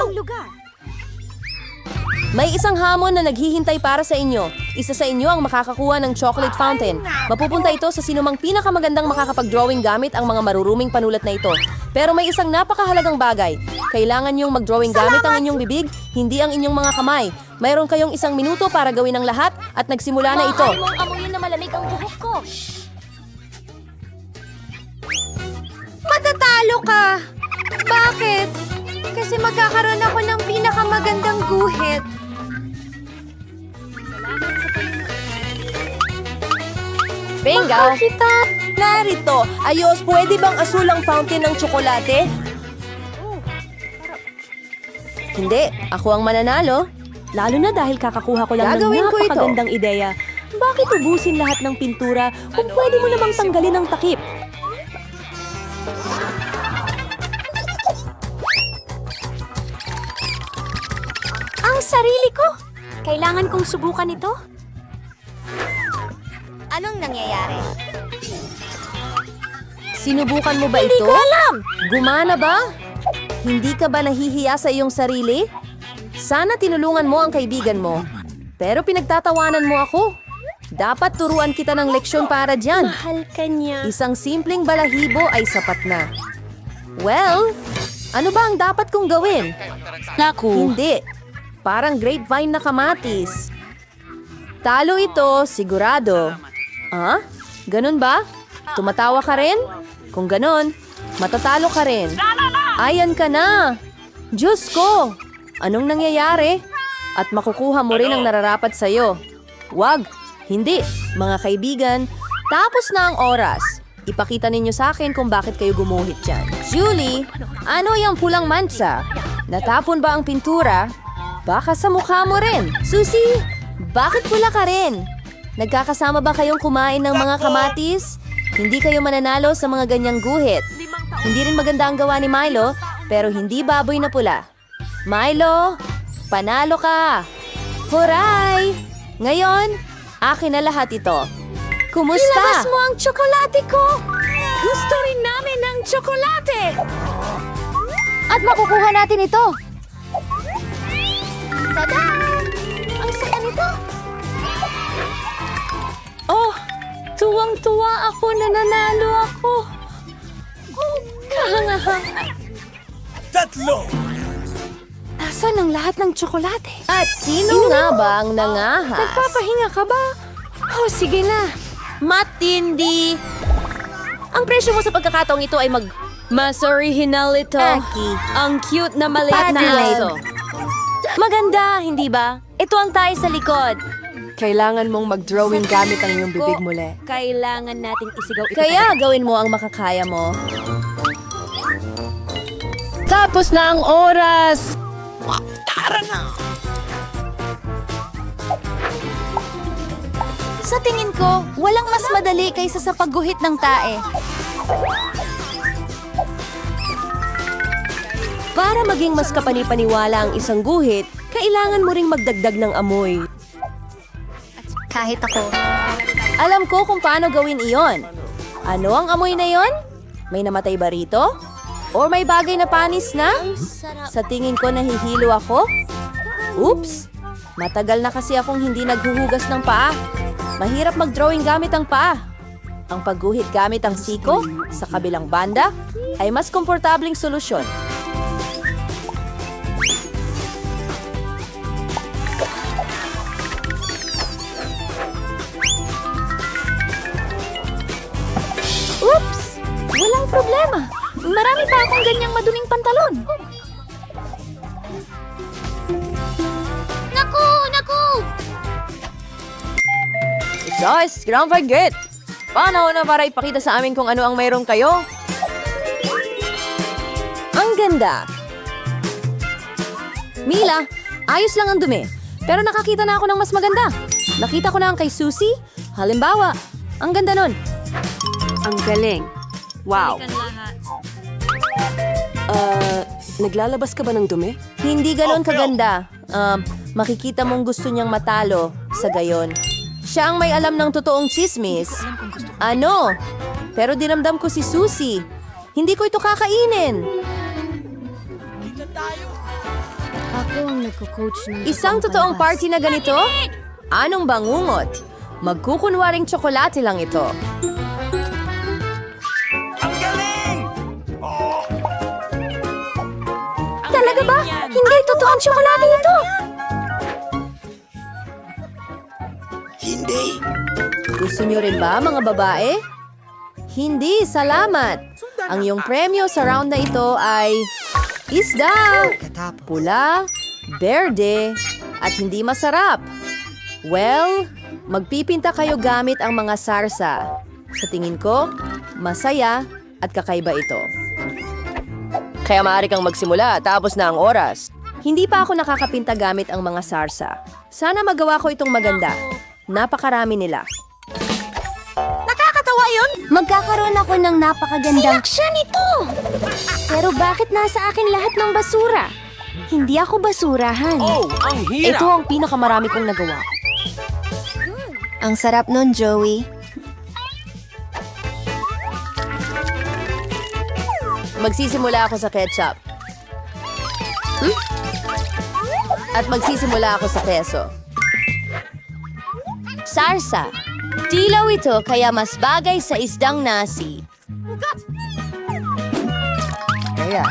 ibang lugar. May isang hamon na naghihintay para sa inyo. Isa sa inyo ang makakakuha ng chocolate fountain. Mapupunta ito sa sinumang pinakamagandang makakapag-drawing gamit ang mga maruruming panulat na ito. Pero may isang napakahalagang bagay. Kailangan niyong mag-drawing gamit ang inyong bibig, hindi ang inyong mga kamay. Mayroon kayong 1 minuto para gawin ang lahat at nagsimula na ito. Maaari mong amuyin na malamig ang buhok ko. Matatalo ka! Bakit? Kasi magkakaroon ako ng pinakamagandang guhit. Bingo! Narito! Ayos, pwede bang asul ang fountain ng tsokolate? Hindi, ako ang mananalo. Lalo na dahil kakakuha ko lang Gagawin ng ko ito. napakagandang ideya. Bakit ubusin lahat ng pintura kung pwede mo namang tanggalin ang takip? Ang sarili ko! Kailangan kong subukan ito. Anong nangyayari? Sinubukan mo ba ito? Hindi ko alam! Gumana ba? Hindi ka ba nahihiya sa iyong sarili? Sana tinulungan mo ang kaibigan mo. Pero pinagtatawanan mo ako. Dapat turuan kita ng leksyon para dyan. Mahal ka niya. Isang simpleng balahibo ay sapat na. Well, ano ba ang dapat kong gawin? Naku. Hindi. Parang grapevine na kamatis. Talo ito, sigurado. Ah? Ganun ba? Tumatawa ka rin? Kung ganun, matatalo ka rin. Ayan ka na! Diyos ko! Anong nangyayari? At makukuha mo rin ang nararapat sa'yo. Wag! Hindi! Mga kaibigan, tapos na ang oras. Ipakita ninyo sa akin kung bakit kayo gumuhit dyan. Julie, ano yung pulang mancha? Natapon ba ang pintura? Baka sa mukha mo rin. Susie, bakit pula ka rin? Nagkakasama ba kayong kumain ng mga kamatis? Hindi kayo mananalo sa mga ganyang guhit. Hindi rin maganda ang gawa ni Milo, pero hindi baboy na pula. Milo, panalo ka! Huray! Ngayon, akin na lahat ito. Kumusta? Ilabas mo ang tsokolate ko! Gusto rin namin ng tsokolate! At makukuha natin ito! Tada! Ang saya nito! Oh, tuwang-tuwa ako na nanalo ako. Oh, kahanga-hanga. Nasaan ang lahat ng tsokolate? At sino nga ba ang nangahas? Nagpapahinga ka ba? Oh, sige na. Matindi! Ang presyo mo sa pagkakataong ito ay Mas original ito. Aki. Ang cute na maliit na Papadilin. aso. Maganda, hindi ba? Ito ang tayo sa likod. Kailangan mong mag-drawing gamit ang iyong bibig muli. Kailangan nating isigaw ito. Kaya gawin mo ang makakaya mo. Tapos na ang oras! Sa tingin ko, walang mas madali kaysa sa pagguhit ng tae. Para maging mas kapanipaniwala ang isang guhit, kailangan mo ring magdagdag ng amoy. Kahit ako. Alam ko kung paano gawin iyon. Ano ang amoy na iyon? May namatay ba rito? Or may bagay na panis na? Sa tingin ko nahihilo ako? Oops! Matagal na kasi akong hindi naghuhugas ng paa. Mahirap mag-drawing gamit ang paa. Ang pagguhit gamit ang siko sa kabilang banda ay mas komportabling solusyon. Oops! Walang problema. Marami pa akong ganyang maduming pantalon. Naku! Naku! Sus, ground forget! Paano na para ipakita sa amin kung ano ang mayroon kayo? Ang ganda! Mila, ayos lang ang dumi. Pero nakakita na ako ng mas maganda. Nakita ko na ang kay Susie. Halimbawa, ang ganda nun. Ang galing. Wow. Naglalabas ka ba ng dumi? Hindi ganon kaganda. Makikita mong gusto niyang matalo sa gayon. Siya ang may alam ng totoong chismis. Ano? Pero dinamdam ko si Susie. Hindi ko ito kakainin. Ako ang nagko-coach ng Isang totoong party na ganito? Anong bangungot? Magkukunwaring tsokolate lang ito. Talaga ba? Hindi totoo ang tsokolate ito! Gusto niyo rin ba, mga babae? Hindi, salamat. Ang iyong premyo sa round na ito ay isda, pula, berde, at hindi masarap. Well, magpipinta kayo gamit ang mga sarsa. Sa tingin ko, masaya at kakaiba ito. Kaya maaari kang magsimula, tapos na ang oras. Hindi pa ako nakakapinta gamit ang mga sarsa. Sana magawa ko itong maganda. Napakarami nila. Nakakatawa yun! Magkakaroon ako ng napakagandang... Sinaksan ito! Pero bakit nasa akin lahat ng basura? Hindi ako basurahan. Ito ang pinakamarami kong nagawa. Ang sarap nun, Joey. Magsisimula ako sa ketchup. At magsisimula ako sa keso. Sarsa. Dilaw ito kaya mas bagay sa isdang nasi. Kaya,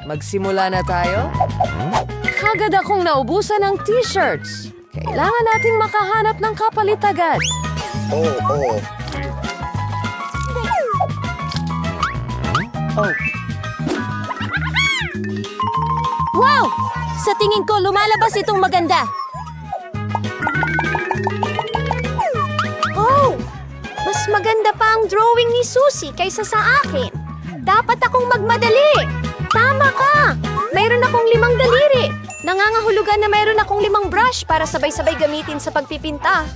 magsimula na tayo? Kagad akong naubusan ng t-shirts. Kailangan nating makahanap ng kapalit agad. Wow! Sa tingin ko, lumalabas itong maganda. Oh! Mas maganda pa ang drawing ni Susie kaysa sa akin. Dapat akong magmadali. Tama ka! Mayroon akong 5 daliri. Nangangahulugan na mayroon akong 5 brush para sabay-sabay gamitin sa pagpipinta.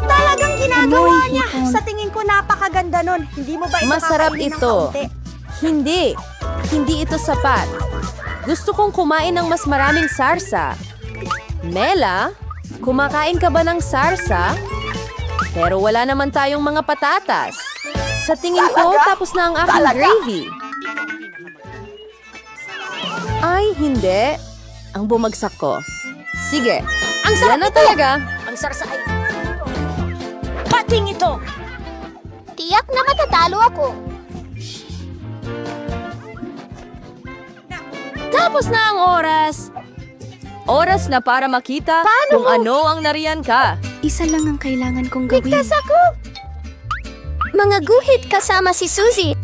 Talagang ginagawa niya. Sa tingin ko napakaganda nun. Hindi mo ba ito Masarap kakainin ng ito. kaunti? Hindi. Hindi ito sapat. Gusto kong kumain ng mas maraming sarsa. Mela, kumakain ka ba ng sarsa? Pero wala naman tayong mga patatas. Sa tingin ko, tapos na ang aking gravy. Ay, hindi. Ang bumagsak ko. Sige. Ang sarap Yan na ito! talaga. Ang sarsa ay... Pating ito! Tiyak na matatalo ako. Tapos na ang oras. Oras na para makita kung ano ang nariyan ka. Isa lang ang kailangan kong gawin. Ligtas ako! Mga guhit kasama si Susie.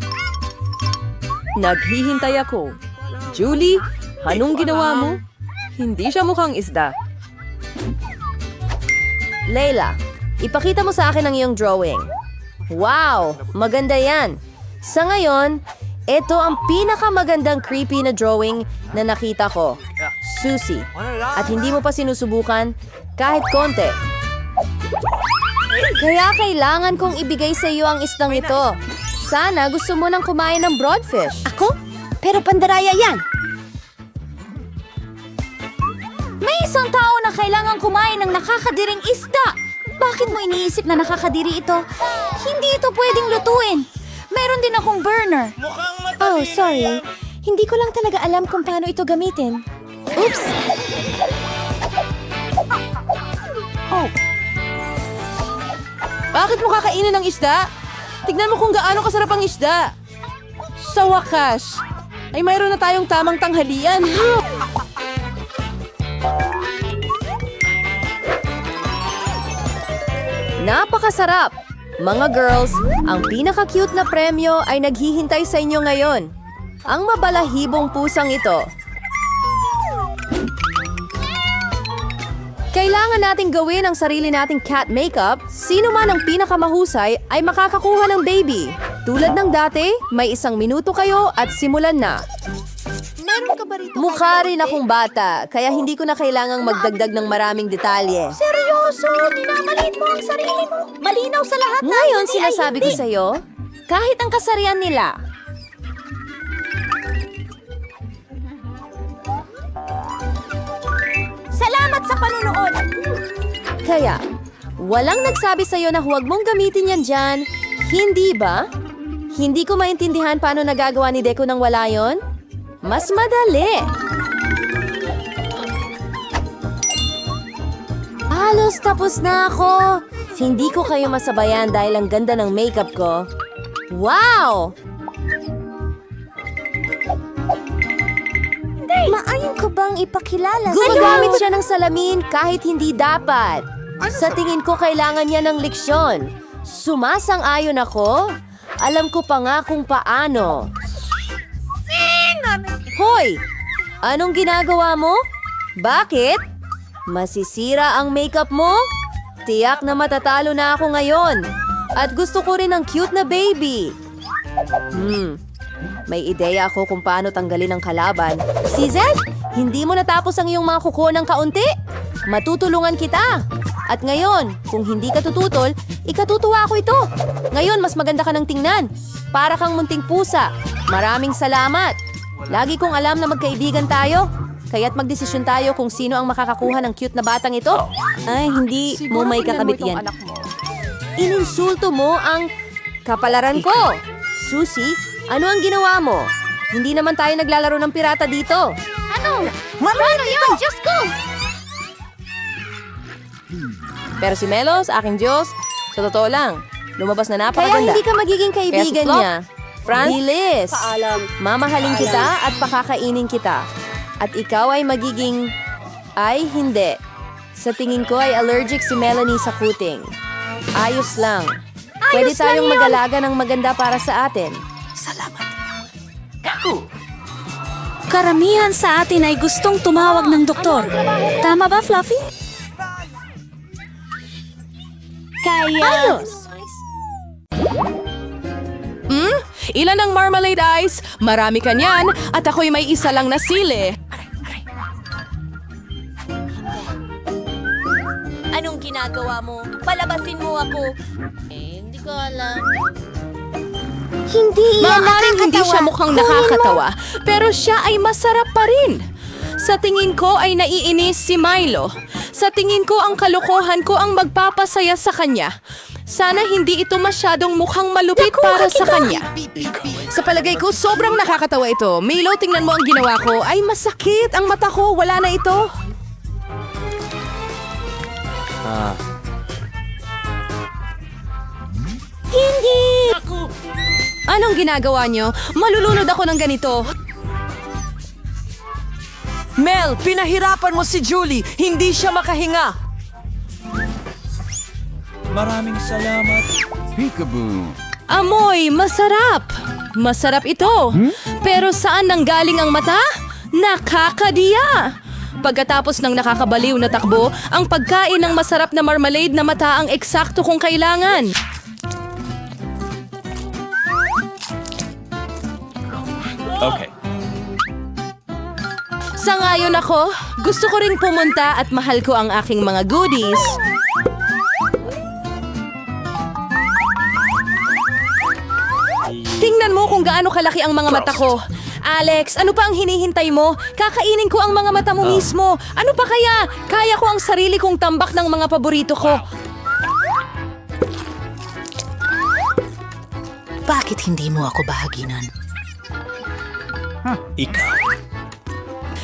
Naghihintay ako. Julie, anong ginawa mo? Hindi siya mukhang isda. Layla, ipakita mo sa akin ang iyong drawing. Wow, maganda yan. Sa ngayon, ito ang pinakamagandang creepy na drawing na nakita ko. Susie, at hindi mo pa sinusubukan kahit konti. Kaya kailangan kong ibigay sa iyo ang isdang ito. Sana gusto mo nang kumain ng broadfish. Ako? Pero pandaraya yan. May isang tao na kailangan kumain ng nakakadiring isda. Bakit mo iniisip na nakakadiri ito? Hindi ito pwedeng lutuin. Meron din akong burner. Oh, sorry. Hindi ko lang talaga alam kung paano ito gamitin. Oops! Oh. Bakit mo kakainin ng isda? Tignan mo kung gaano kasarap ang isda. Sa wakas, ay mayroon na tayong tamang tanghalian. Napakasarap! Mga girls, ang pinaka-cute na premyo ay naghihintay sa inyo ngayon. Ang mabalahibong pusang ito. Kailangan nating gawin ang sarili nating cat makeup. Sino man ang pinakamahusay ay makakakuha ng baby. Tulad ng dati, may 1 minuto kayo at simulan na. Meron ka ba rito? Mukha rin akong bata, kaya hindi ko na kailangang magdagdag ng maraming detalye. Seryoso? Minamalit mo ang sarili mo? Malinaw sa lahat na Ngayon hindi ay sinasabi ko hindi. sa'yo, kahit ang kasarian nila. Salamat sa panunood! Kaya, walang nagsabi sa'yo na huwag mong gamitin yan dyan, hindi ba? Hindi ko maintindihan paano nagagawa ni Deco nang wala yon. Mas madali. Halos tapos na ako. Hindi ko kayo masabayan dahil ang ganda ng makeup ko. Wow! Maayon ko bang ipakilala Gumagamit siya ng salamin kahit hindi dapat. Sa tingin ko kailangan niya ng leksyon. Sumasang-ayon ako. Alam ko pa nga kung paano. Hoy! Anong ginagawa mo? Bakit? Masisira ang makeup mo? Tiyak na matatalo na ako ngayon. At gusto ko rin ng cute na baby. May ideya ako kung paano tanggalin ang kalaban. Si Zed, hindi mo natapos ang iyong mga kuko ng kaunti? Matutulungan kita. At ngayon, kung hindi ka tututol, ikatutuwa ko ito. Ngayon, mas maganda ka ng tingnan. Para kang munting pusa. Maraming salamat. Lagi kong alam na magkaibigan tayo. Kaya't magdesisyon tayo kung sino ang makakakuha ng cute na batang ito. Ay, hindi mo may kakabit yan. Ininsulto mo ang kapalaran ko. Susie, ano ang ginawa mo? Hindi naman tayo naglalaro ng pirata dito. Ano? Paano yun? Diyos ko! Pero si Melos, aking Diyos, sa totoo lang, lumabas na Kaya napakaganda. hindi ka magiging Kaya si kaibigan Flop, niya. Franz, bilis. Mamahalin kita at pakakainin kita. At ikaw ay magiging... Ay, hindi. Sa tingin ko ay allergic si Melanie sa kuting. Ayos lang. Pwede Ayos lang tayong yun. mag-alaga ng maganda para sa atin. Karamihan sa atin ay gustong tumawag ng doktor. Tama ba, Fluffy? Ayos! Ilan ang marmalade ice? Marami ka niyan at ako'y may isa lang na sili. Anong ginagawa mo? Palabasin mo ako. Hindi ko alam. Hindi yan Maaaring hindi siya mukhang nakakatawa, pero siya ay masarap pa rin. Sa tingin ko ay naiinis si Milo. Sa tingin ko ang kalokohan ko ang magpapasaya sa kanya. Sana hindi ito masyadong mukhang malupit para sa kanya. Sa palagay ko, sobrang nakakatawa ito. Milo, tingnan mo ang ginawa ko. Ay, masakit ang mata ko. Wala na ito. Hindi! Anong ginagawa niyo? Malulunod ako ng ganito. Mel, pinahirapan mo si Julie. Hindi siya makahinga. Maraming salamat. Peekaboo. Amoy, masarap. Masarap ito. Pero saan nanggaling ang mata? Nakakadiya. Pagkatapos ng nakakabaliw na takbo, ang pagkain ng masarap na marmalade na mata ang eksakto kong kailangan. Okay. Sangayon ako, gusto ko ring pumunta at mahal ko ang aking mga goodies. Tingnan mo kung gaano kalaki ang mga mata ko. Alex, ano pa ang hinihintay mo? Kakainin ko ang mga mata mo mismo. Ano pa kaya? Kaya ko ang sarili kong tambak ng mga paborito ko. Bakit hindi mo ako bahaginan? Ikaw.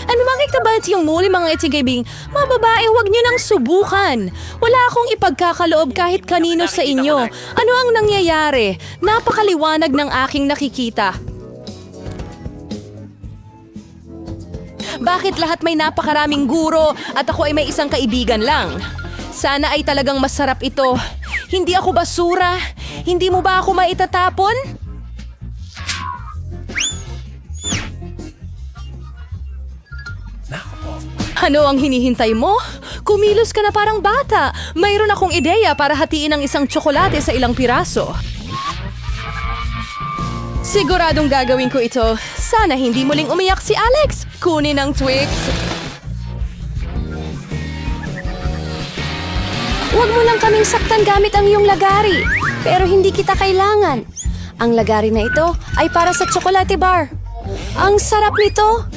Ano makiktabat yung muli mga itigibing? Mga babae, huwag niyo nang subukan. Wala akong ipagkakaloob kahit kanino sa inyo. Ano ang nangyayari? Napakaliwanag ng aking nakikita. Bakit lahat may napakaraming guro at ako ay may isang kaibigan lang? Sana ay talagang masarap ito. Hindi ako basura. Hindi mo ba ako maitatapon? Ano ang hinihintay mo? Kumilos ka na parang bata. Mayroon akong ideya para hatiin ang isang tsokolate sa ilang piraso. Siguradong gagawin ko ito. Sana hindi muling umiyak si Alex. Kunin ang Twix. Huwag mo lang kaming saktan gamit ang iyong lagari. Pero hindi kita kailangan. Ang lagari na ito ay para sa chocolate bar. Ang sarap nito.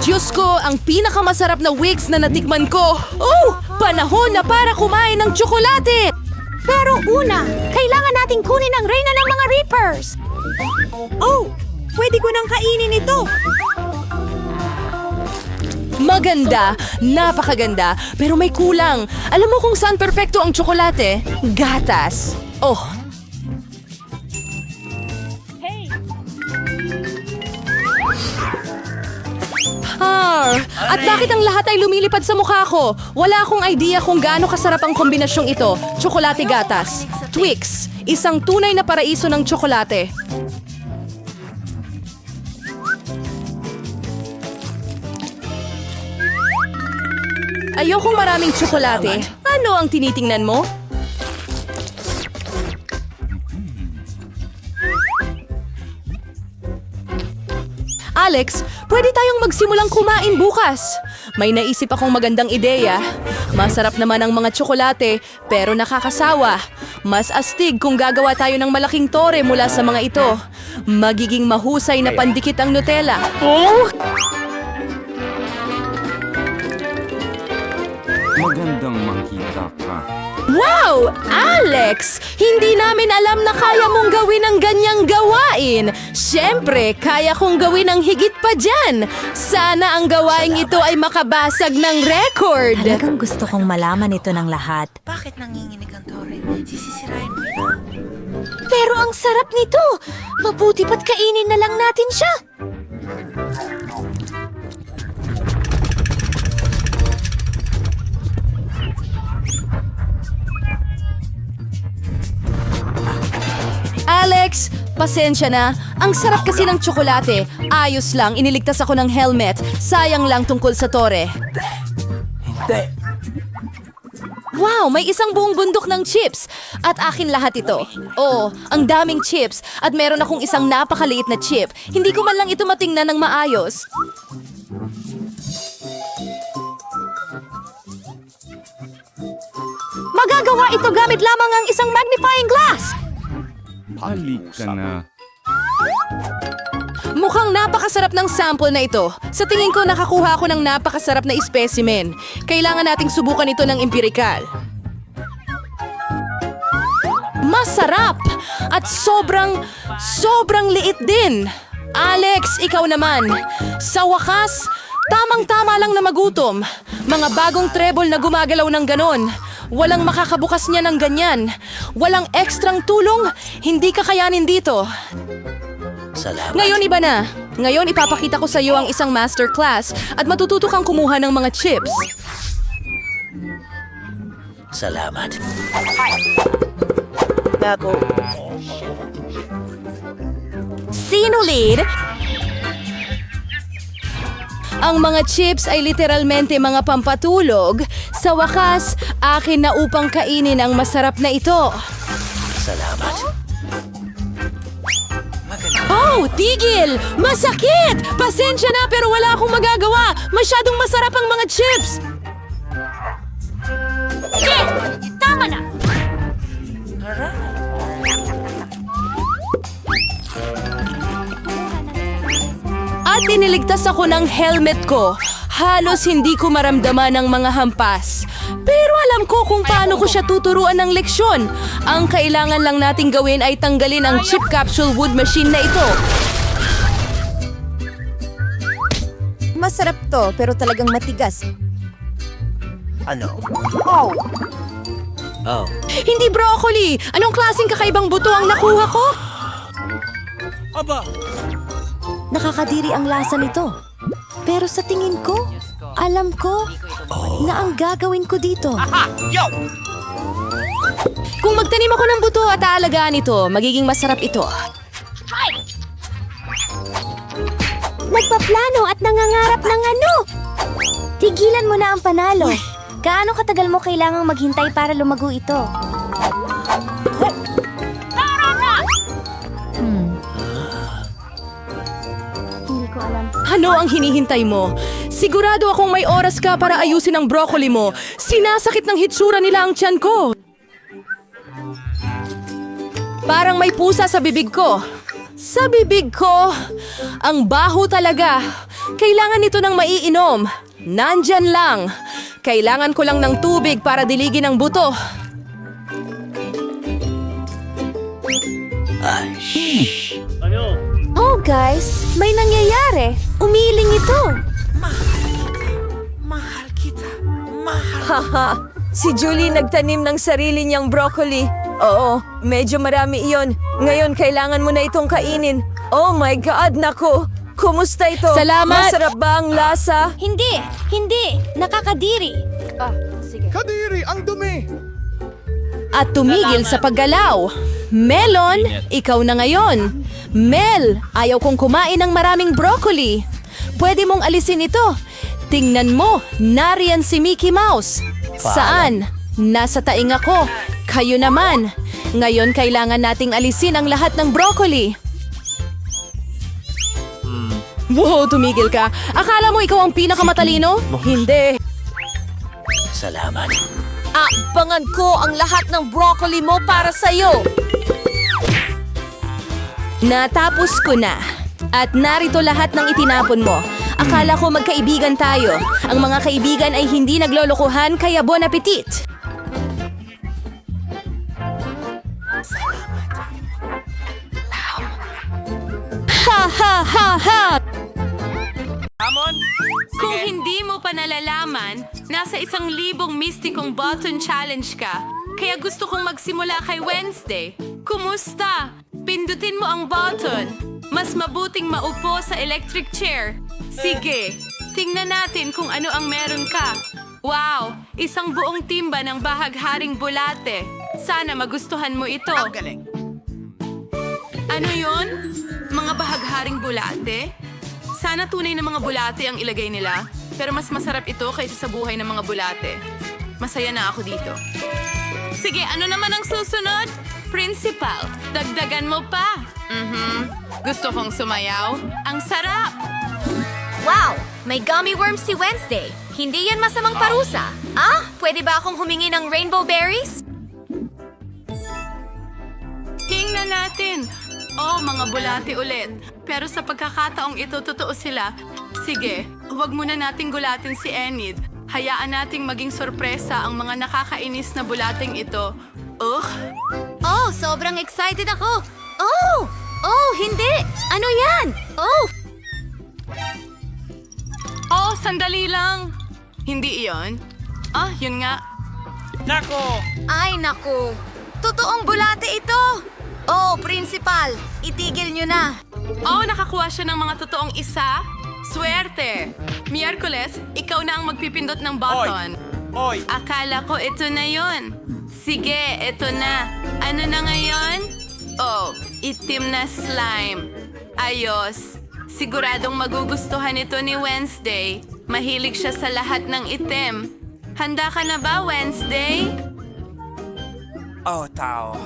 Diyos ko, ang pinakamasarap na Wix na natikman ko. Oh, panahon na para kumain ng tsokolate! Pero una, kailangan natin nating kunin ang reyna ng mga Reapers! Oh! Pwede ko nang kainin ito! Maganda, napakaganda, pero may kulang. Alam mo kung saan perpekto ang tsokolate? Gatas. Oh, at bakit ang lahat ay lumilipad sa mukha ko? Wala akong idea kung gaano kasarap ang kombinasyong ito. Tsokolate gatas. Twix, isang tunay na paraiso ng tsokolate. Ayokong maraming tsokolate. Ano ang tinitingnan mo? Alex, pwede tayong magsimulang kumain bukas. May naisip akong magandang ideya. Masarap naman ang mga tsokolate, pero nakakasawa. Mas astig kung gagawa tayo ng malaking tore mula sa mga ito. Magiging mahusay na pandikit ang Nutella. Magandang makita ka. Wow! Alex! Hindi namin alam na kaya mong gawin ang ganyang gawain. Siyempre, kaya kong gawin ang higit pa dyan. Sana ang gawain ito ay makabasag ng record. Talagang gusto kong malaman ito ng lahat. Pero ang sarap nito! Mabuti pa't kainin na lang natin siya! Alex, pasensya na. Ang sarap kasi ng tsokolate. Ayos lang, iniligtas ako ng helmet. Sayang lang tungkol sa tore. Wow, may isang buong bundok ng chips. At akin lahat ito. Oh, ang daming chips. At meron akong isang napakaliit na chip. Hindi ko man lang ito matingnan ng maayos. Magagawa ito gamit lamang ang isang magnifying glass! Halik ka na. Mukhang napakasarap ng sample na ito. Sa tingin ko, nakakuha ako ng napakasarap na specimen. Kailangan nating subukan ito ng empirikal. Masarap! At sobrang liit din. Alex, ikaw naman. Sa wakas, tamang-tama lang na magutom. Mga bagong treble na gumagalaw ng ganon. Walang makakabukas niya ng ganyan. Walang ekstrang tulong, hindi kakayanin dito. Salamat. Ngayon iba na. Ngayon ipapakita ko sa iyo ang isang masterclass at matututo kang kumuha ng mga chips. Salamat. Sino lead? Ang mga chips ay literalmente mga pampatulog. Sa wakas, akin na upang kainin ang masarap na ito. Salamat. Oh, tigil! Masakit! Pasensya na pero wala akong magagawa. Masyadong masarap ang mga chips. Tama na! At iniligtas ako ng helmet ko. Halos hindi ko maramdaman ang mga hampas. Pero alam ko kung paano ko siya tuturuan ng leksyon. Ang kailangan lang nating gawin ay tanggalin ang chip capsule wood machine na ito. Masarap to, pero talagang matigas. Ano? Oh. Hindi broccoli! Anong klaseng kakaibang buto ang nakuha ko? Nakakadiri ang lasa nito. Pero sa tingin ko, alam ko na ang gagawin ko dito. Kung magtanim ako ng buto at aalagaan ito, magiging masarap ito. Nagpaplano at nangangarap ng ano? Tigilan mo na ang panalo. Gaano katagal mo kailangang maghintay para lumago ito? Hindi ko alam. Ano ang hinihintay mo? Sigurado akong may oras ka para ayusin ang broccoli mo. Sinasakit ng hitsura nila ang tiyan ko. Parang may pusa sa bibig ko. Sa bibig ko, ang baho talaga. Kailangan nito ng maiinom. Nandyan lang. Kailangan ko lang ng tubig para diligin ang buto. Oh guys, may nangyayari. Umiling ito. Haha, si Julie nagtanim ng sarili niyang broccoli. Oo, medyo marami iyon. Ngayon, kailangan mo na itong kainin. Oh my God, naku! Kumusta ito? Salamat! Masarap ba ang lasa? Hindi! Hindi! Nakakadiri! At tumigil sa paggalaw. Melon, ikaw na ngayon. Mel, ayaw kong kumain ng maraming broccoli. Pwede mong alisin ito. Tingnan mo, nariyan si Mickey Mouse. Saan? Nasa taing ako. Kayo naman. Ngayon kailangan nating alisin ang lahat ng broccoli. Wow, tumigil ka. Akala mo ikaw ang pinakamatalino? Hindi. Abangan ko ang lahat ng broccoli mo para sa'yo. Natapos ko na. At narito lahat ng itinapon mo. Akala ko magkaibigan tayo. Ang mga kaibigan ay hindi naglolokohan, kaya bon appetit! Ha ha ha ha! Kung hindi mo pa nalalaman, nasa 1,000 mistikong button challenge ka. Kaya gusto kong magsimula kay Wednesday. Kumusta? Pindutin mo ang button. Mas mabuting maupo sa electric chair. Sige, tingnan natin kung ano ang meron ka. Wow, isang buong timba ng bahagharing bulate. Sana magustuhan mo ito. Ano yon? Mga bahagharing bulate? Sana tunay na mga bulate ang ilagay nila. Pero mas masarap ito kaysa sa buhay ng mga bulate. Masaya na ako dito. Sige, ano naman ang susunod? Principal, dagdagan mo pa. Gusto kong sumayaw. Ang sarap! Wow! May gummy worms si Wednesday. Hindi yan masamang parusa. Pwede ba akong humingi ng rainbow berries? Tingnan natin. Oh, mga bulate ulit. Pero sa pagkakataong ito, totoo sila. Sige, huwag muna nating gulatin si Enid. Hayaan nating maging sorpresa ang mga nakakainis na bulating ito. Oh, sobrang excited ako! Oh! Oh, hindi! Ano yan? Oh! Oh, sandali lang. Hindi iyon? Yun nga. Ay, naku! Totoong bulate ito! Oh, principal! Itigil nyo na! Oh, nakakuha siya ng mga totoong isa? Swerte! Miyerkules, ikaw na ang magpipindot ng button. Akala ko ito na yon. Sige, ito na. Ano na ngayon? Oh, itim na slime. Ayos. Siguradong magugustuhan ito ni Wednesday. Mahilig siya sa lahat ng itim. Handa ka na ba, Wednesday? Oh, tao.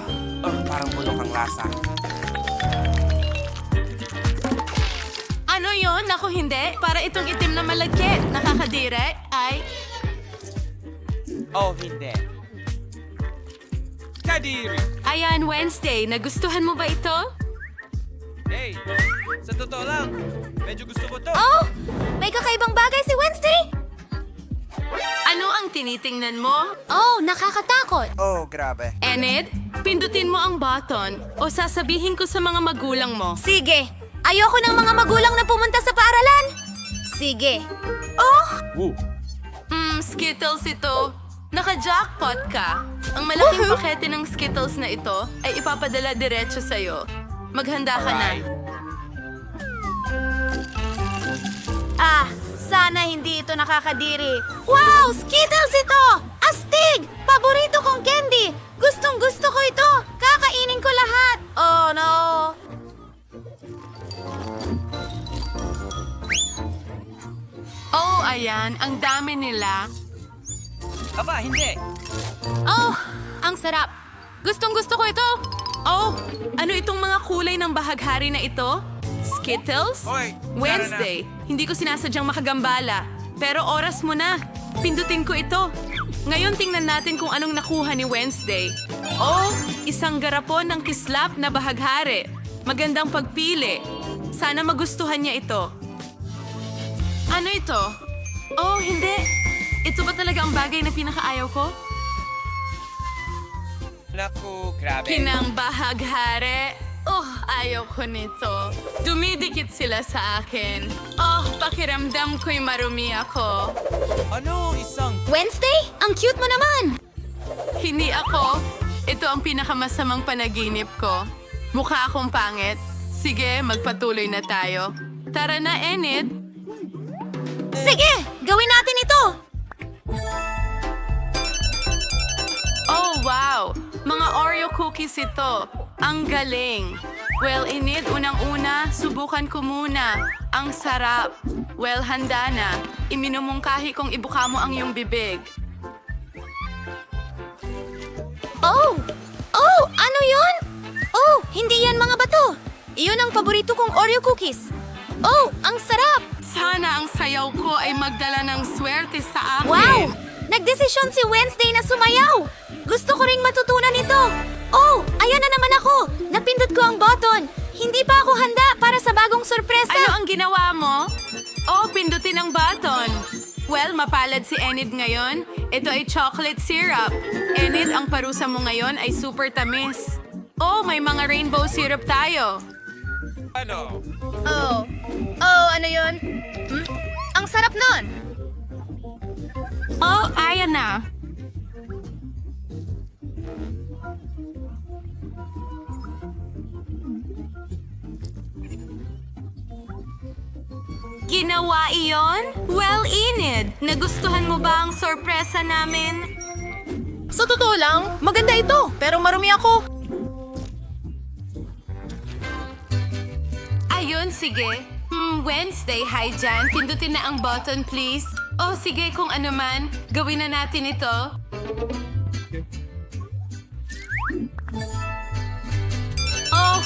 Parang bulok ang lasa. Ano yon? Naku, hindi. Para itong itim na malagkit. Nakakadire. Ay, Oh, hindi. Kadiri! ayan, Wednesday. Nagustuhan mo ba ito? Hey, sa totoo lang, medyo gusto ko to. Oh! May kakaibang bagay si Wednesday! Ano ang tinitingnan mo? Oh, nakakatakot! Oh, grabe. Enid, pindutin mo ang button o sasabihin ko sa mga magulang mo. Sige! Ayoko ng mga magulang na pumunta sa paaralan! Sige! Oh! Skittles ito. Naka-jackpot ka. Ang malaking pakete ng Skittles na ito ay ipapadala diretso sa'yo. Maghanda ka na. Sana hindi ito nakakadiri. Wow! Skittles ito! Astig! Paborito kong candy! Gustong-gusto ko ito! Kakainin ko lahat! Oh, no! Oh, ayan. Ang dami nila. Aba, hindi. Oh! Ang sarap! Gustong-gusto ko ito! Oh, ano itong mga kulay ng bahaghari na ito? Skittles? Hoy, Wednesday. Hindi ko sinasadyang makagambala. Pero oras mo na. Pindutin ko ito. Ngayon tingnan natin kung anong nakuha ni Wednesday. Oh, isang garapon ng kislap na bahaghari. Magandang pagpili. Sana magustuhan niya ito. Ano ito? Oh, hindi. Ito ba talaga ang bagay na pinakaayaw ko? Naku, grabe. Kinang bahaghari. Oh, ayoko nito. Dumidikit sila sa akin. Oh, pakiramdam ko'y marumi ako. Ano isang Wednesday? Ang cute mo naman! Hindi ako. Ito ang pinakamasamang panaginip ko. Mukha akong pangit. Sige, magpatuloy na tayo. Tara na, Enid. Sige, gawin natin ito! Oh, wow! Mga Oreo cookies ito. Ang galing. Well, Enid, unang-una, subukan ko muna. Ang sarap. Well, handa na. Iminumungkahi kong ibuka mo ang iyong bibig. Oh! Oh! Ano yun? Oh! Hindi yan mga bato! Iyon ang paborito kong Oreo cookies. Oh! Ang sarap! Sana ang sayaw ko ay magdala ng swerte sa akin. Wow! Nagdesisyon si Wednesday na sumayaw! Gusto ko ring matutunan ito! Oh! Ayan na naman ako! Napindot ko ang button! Hindi pa ako handa para sa bagong sorpresa! Ano ang ginawa mo? Oh, pindutin ang button. Well, mapalad si Enid ngayon. Ito ay chocolate syrup. Enid, ang parusa mo ngayon ay super tamis. Oh, may mga rainbow syrup tayo. ano? Oh. Oh, ano yun? Ang sarap nun! Oh, ayan na. Ginawa iyon? Well, Enid, nagustuhan mo ba ang sorpresa namin? Sa totoo lang, maganda ito, pero marumi ako. Ayun, sige. Wednesday, hi dyan. Pindutin na ang button, please. Oh, sige, kung ano man. Gawin na natin ito. Oh,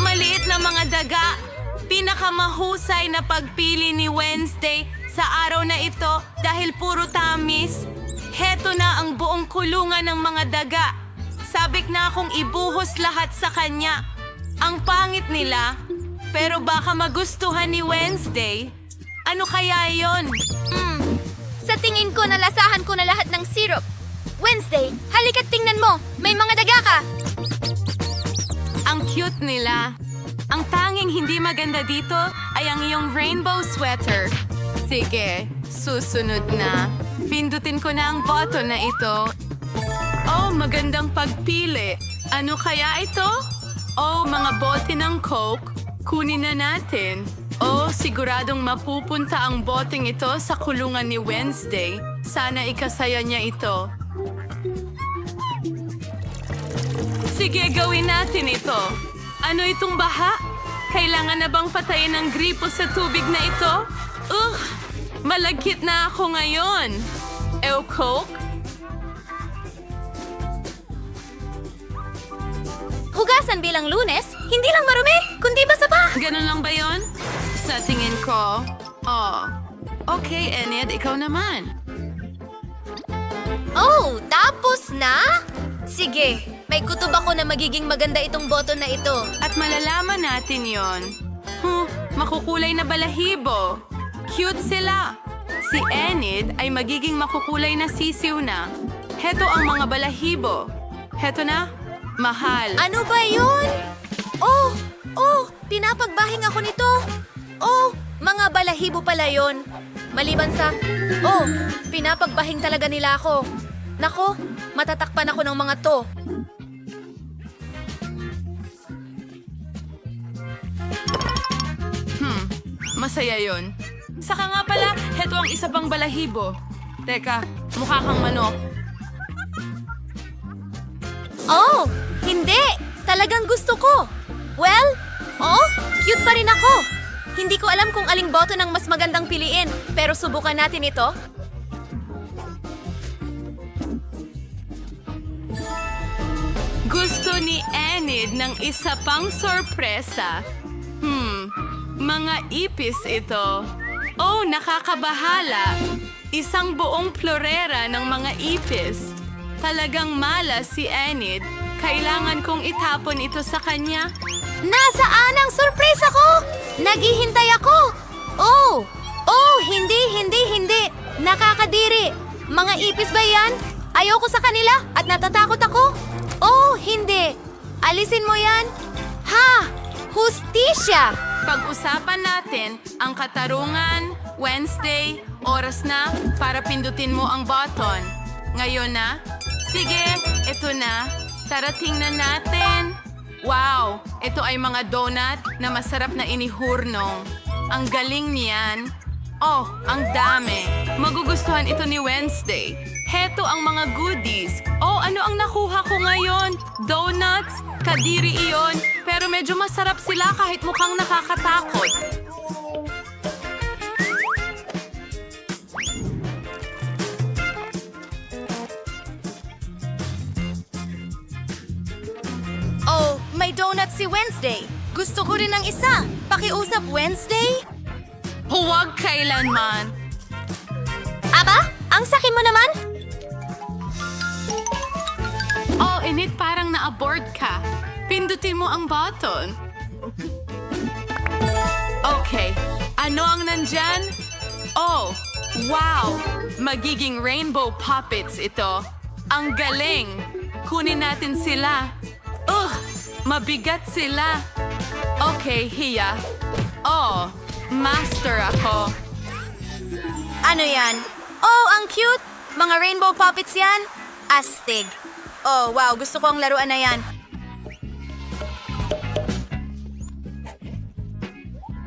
maliit na mga daga. Pinakamahusay na pagpili ni Wednesday sa araw na ito dahil puro tamis. Heto na ang buong kulungan ng mga daga. Sabik na akong ibuhos lahat sa kanya. Ang pangit nila, pero baka magustuhan ni Wednesday. Ano kaya yon? Sa tingin ko, nalasahan ko na lahat ng syrup. Wednesday, halika't tingnan mo! May mga daga ka! Ang cute nila. Ang tanging hindi maganda dito ay ang iyong rainbow sweater. Sige, susunod na. Pindutin ko na ang button na ito. Oh, magandang pagpili. Ano kaya ito? Oh, mga bote ng Coke. Kunin na natin. Oh, siguradong mapupunta ang boteng ito sa kulungan ni Wednesday. Sana ikasaya niya ito. Sige, gawin natin ito. Ano itong baha? Kailangan na bang patayin ang gripo sa tubig na ito? Malagkit na ako ngayon. Coke? Hugasan bilang Lunes, hindi lang marumi, kundi basa pa! Ganun lang ba yon? Sa tingin ko, okay, Enid, ikaw naman. Oh, tapos na? Sige, may kutob ako na magiging maganda itong button na ito. At malalaman natin yon. Makukulay na balahibo. Cute sila. Si Enid ay magiging makukulay na sisiw na. Heto ang mga balahibo. Heto na, mahal. Ano ba yun? Oh, pinapagbahing ako nito. Oh, mga balahibo pala yun. Maliban sa, pinapagbahing talaga nila ako. Nako, matatakpan ako ng mga to. Masaya yon. Saka nga pala, heto ang isa pang balahibo. Teka, mukha kang manok. Oh, hindi! Talagang gusto ko. Well, cute pa rin ako. Hindi ko alam kung aling button ang mas magandang piliin, pero subukan natin ito. Gusto ni Enid ng isa pang sorpresa. Mga ipis ito. Oh, nakakabahala. Isang buong florera ng mga ipis. Talagang malas si Enid. Kailangan kong itapon ito sa kanya. Nasaan ang sorpresa ko? Naghihintay ako. Hindi. Nakakadiri. Mga ipis ba yan? Ayoko sa kanila at natatakot ako. Oh, hindi. Alisin mo yan. Ha! Hustisya! Pag-usapan natin ang katarungan, Wednesday, oras na para pindutin mo ang button. Ngayon na? Sige, ito na. Tara tingnan natin. Wow, ito ay mga donut na masarap na inihurnong. Ang galing niyan. Oh, ang dami. Magugustuhan ito ni Wednesday. Heto ang mga goodies. Oh, ano ang nakuha ko ngayon? Donuts? Kadiri iyon. Pero medyo masarap sila kahit mukhang nakakatakot. Oh, may donut si Wednesday. Gusto ko rin ng isa. Pakiusap, Wednesday? Huwag kailanman. Aba, ang sakin mo naman? Oh, init parang na-abort ka. Pindutin mo ang button. Okay, ano ang nandyan? Oh, wow! Magiging rainbow puppets ito. Ang galing! Kunin natin sila. Mabigat sila. Okay, Hiya. Oh, master ako. Ano yan? Oh, ang cute! Mga rainbow puppets yan? Astig. Oh, wow. Gusto ko ang laruan na yan.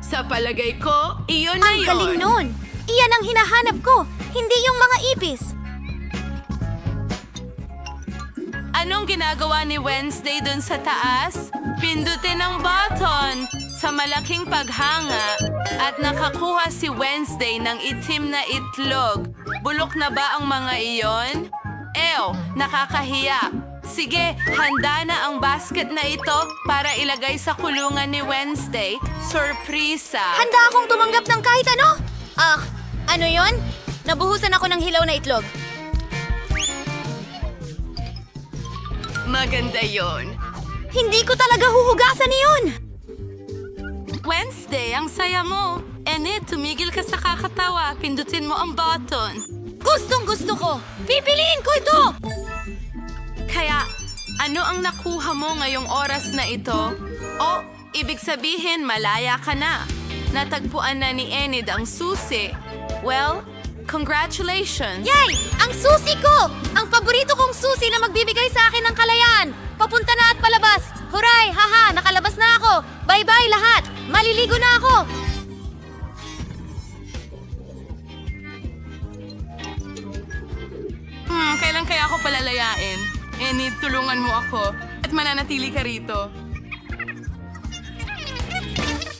Sa palagay ko, iyon na Ang yun. galing nun! Iyan ang hinahanap ko, hindi yung mga ipis. Anong ginagawa ni Wednesday dun sa taas? Pindutin ang button sa malaking paghanga at nakakuha si Wednesday ng itim na itlog. Bulok na ba ang mga iyon? Ew, nakakahiya. Sige, handa na ang basket na ito para ilagay sa kulungan ni Wednesday. Sorpresa! Handa akong tumanggap ng kahit ano. Ano yon? Nabuhusan ako ng hilaw na itlog. Maganda yon. Hindi ko talaga huhugasan iyon. Wednesday, ang saya mo. Enid, tumigil ka sa kakatawa. Pindutin mo ang button. Gustong gusto ko. Pipiliin ko ito. Kaya, ano ang nakuha mo ngayong oras na ito? O, ibig sabihin, malaya ka na. Natagpuan na ni Enid ang susi. Well, congratulations! Yay! Ang susi ko! Ang paborito kong susi na magbibigay sa akin ng kalayaan. Papunta na at palabas. Huray! Haha! Nakalabas na ako. Bye-bye lahat. Maliligo na ako. Kailan kaya ako palalayain? Enid, tulungan mo ako. At mananatili ka rito.